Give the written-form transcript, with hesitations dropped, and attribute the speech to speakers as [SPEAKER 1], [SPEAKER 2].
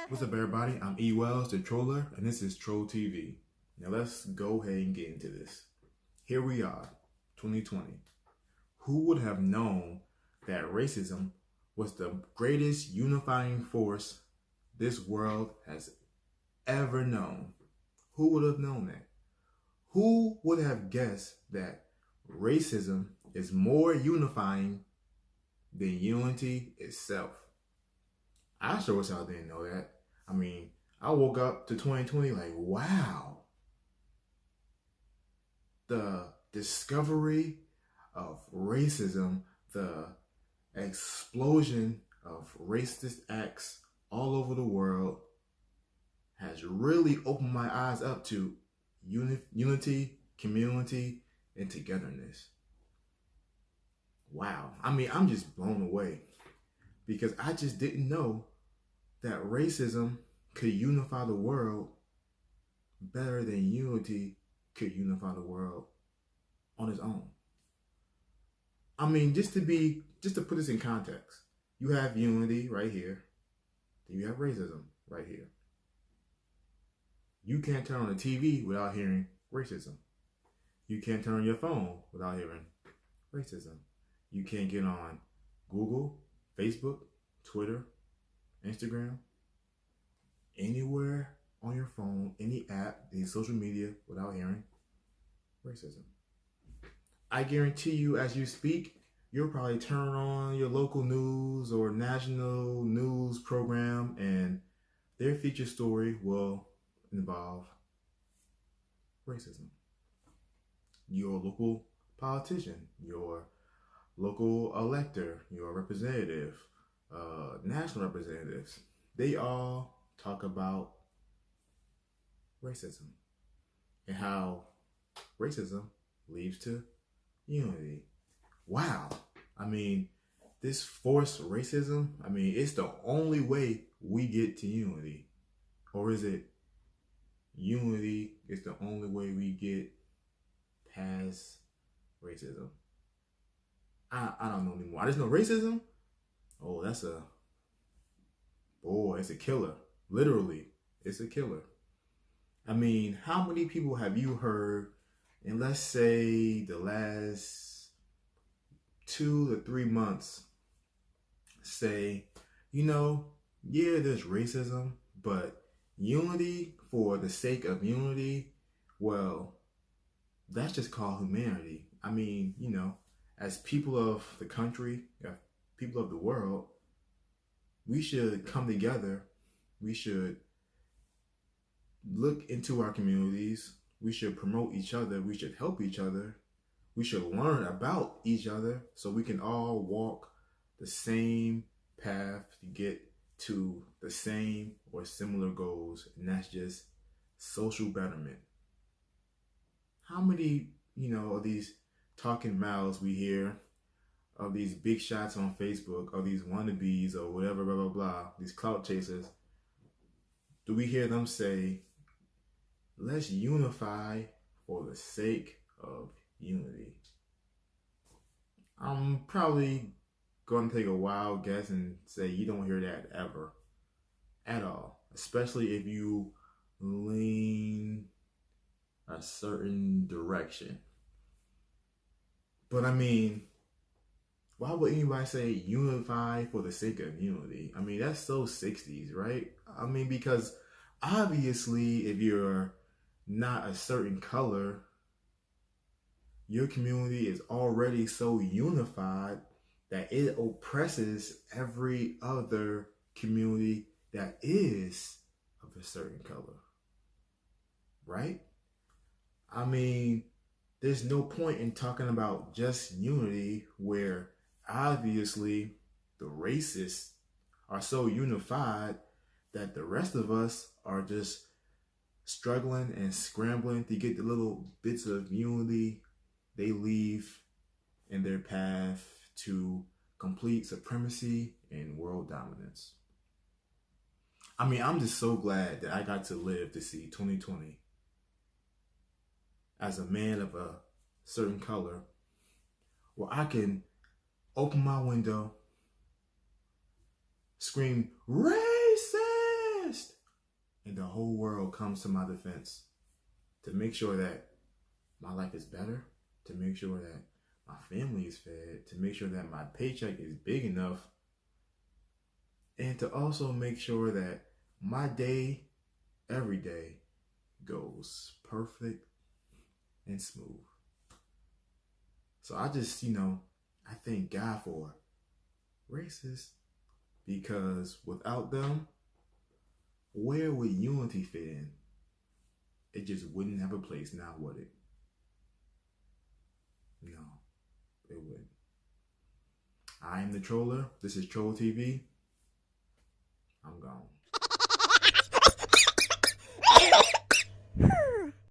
[SPEAKER 1] What's up, everybody? I'm E. Wells, the Troller, and this is Troll TV. Now let's go ahead and get into this. Here we are, 2020. Who would have known that racism was the greatest unifying force this world has ever known? Who would have known that? Who would have guessed that racism is more unifying than unity itself? I sure as hell didn't know that. I mean, I woke up to 2020 like, wow. The discovery of racism, the explosion of racist acts all over the world has really opened my eyes up to unity, community, and togetherness. Wow. I mean, I'm just blown away because I just didn't know that racism could unify the world better than unity could unify the world on its own. I mean, just to put this in context, you have unity right here, then you have racism right here. You can't turn on the TV without hearing racism. You can't turn on your phone without hearing racism. You can't get on Google, Facebook, Twitter, Instagram, anywhere on your phone, any app, any social media without hearing racism. I guarantee you, as you speak, you'll probably turn on your local news or national news program and their feature story will involve racism. Your local politician, your local elector, your representative, national representatives, they all talk about racism and how racism leads to unity. Wow. I mean, this forced racism, I mean, it's the only way we get to unity. Or is it unity is the only way we get past racism? I don't know anymore. I just know racism. Oh, it's a killer. Literally, it's a killer. I mean, how many people have you heard in, let's say, the last 2 to 3 months say, yeah, there's racism, but unity for the sake of unity, well, that's just called humanity. I mean, as people of the country, people of the world, we should come together. We should look into our communities. We should promote each other. We should help each other. We should learn about each other so we can all walk the same path to get to the same or similar goals, and that's just social betterment. How many, of these talking mouths we hear, of these big shots on Facebook, of these wannabes or whatever, blah, blah, blah, these clout chasers, do we hear them say, let's unify for the sake of unity? I'm probably going to take a wild guess and say you don't hear that ever, at all, especially if you lean a certain direction. But I mean, why would anybody say unify for the sake of unity? I mean, that's so 60s, right? I mean, because obviously, if you're not a certain color, your community is already so unified that it oppresses every other community that is of a certain color, right? I mean, there's no point in talking about just unity where obviously the racists are so unified that the rest of us are just struggling and scrambling to get the little bits of unity they leave in their path to complete supremacy and world dominance. I mean, I'm just so glad that I got to live to see 2020 as a man of a certain color, where I can open my window, scream, racist! And the whole world comes to my defense to make sure that my life is better, to make sure that my family is fed, to make sure that my paycheck is big enough, and to also make sure that my day, every day, goes perfect and smooth. So I just, I thank God for racists, because without them, where would unity fit in? It just wouldn't have a place now, would it? No, it wouldn't. I am the Troller. This is Troll TV. I'm gone.